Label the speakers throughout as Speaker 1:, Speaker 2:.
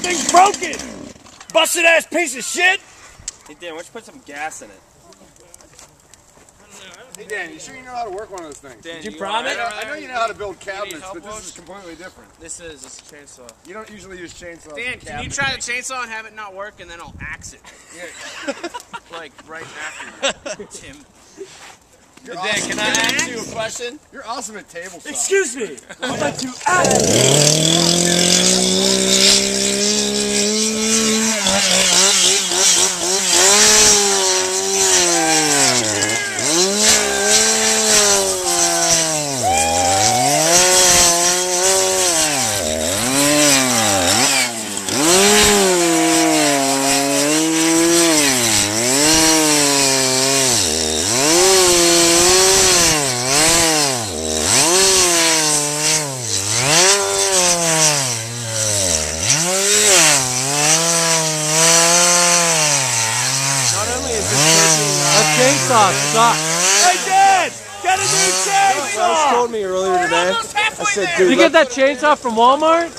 Speaker 1: thing's broken! Busted ass piece of shit!
Speaker 2: Hey Dan, why don't you put some gas in it?
Speaker 3: Hey Dan, you sure you know how to work one of those things?
Speaker 2: Dan,
Speaker 1: Did you promise?
Speaker 3: I know you know how to build cabinets, but this is completely different.
Speaker 2: This is a chainsaw.
Speaker 3: You don't usually use chainsaws.
Speaker 4: Dan, can you try the chainsaw and have it not work, and then I'll axe it?
Speaker 2: Yeah.
Speaker 4: Like, right after you, Tim.
Speaker 3: Dan,
Speaker 2: Dan, can I ask you a question?
Speaker 3: You're awesome at table saw.
Speaker 1: Excuse me! I'd like to ask...
Speaker 5: Chainsaw sucks.
Speaker 1: Hey Dad! Get a new chainsaw!
Speaker 5: Wells told me earlier today. I said, dude,
Speaker 1: Did you get that chainsaw from Walmart?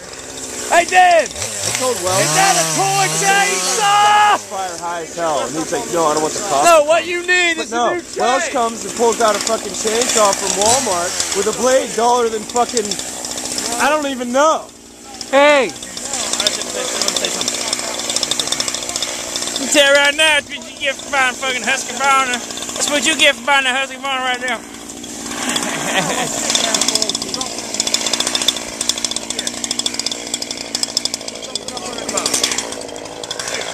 Speaker 1: Hey Dad!
Speaker 5: I told Wells.
Speaker 1: Is that a toy chainsaw?
Speaker 5: Fire high as hell. And he's like, no, I don't want the cost.
Speaker 1: No, what you need is a new chainsaw.
Speaker 5: Wells comes and pulls out a fucking chainsaw from Walmart with a blade taller than fucking, I don't even know. Hey!
Speaker 6: I tell you right now, that's what you get for buying fucking Husqvarna. That's what you get for buying a Husqvarna right now.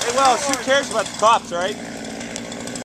Speaker 5: Hey, Wells, who cares about the cops, right?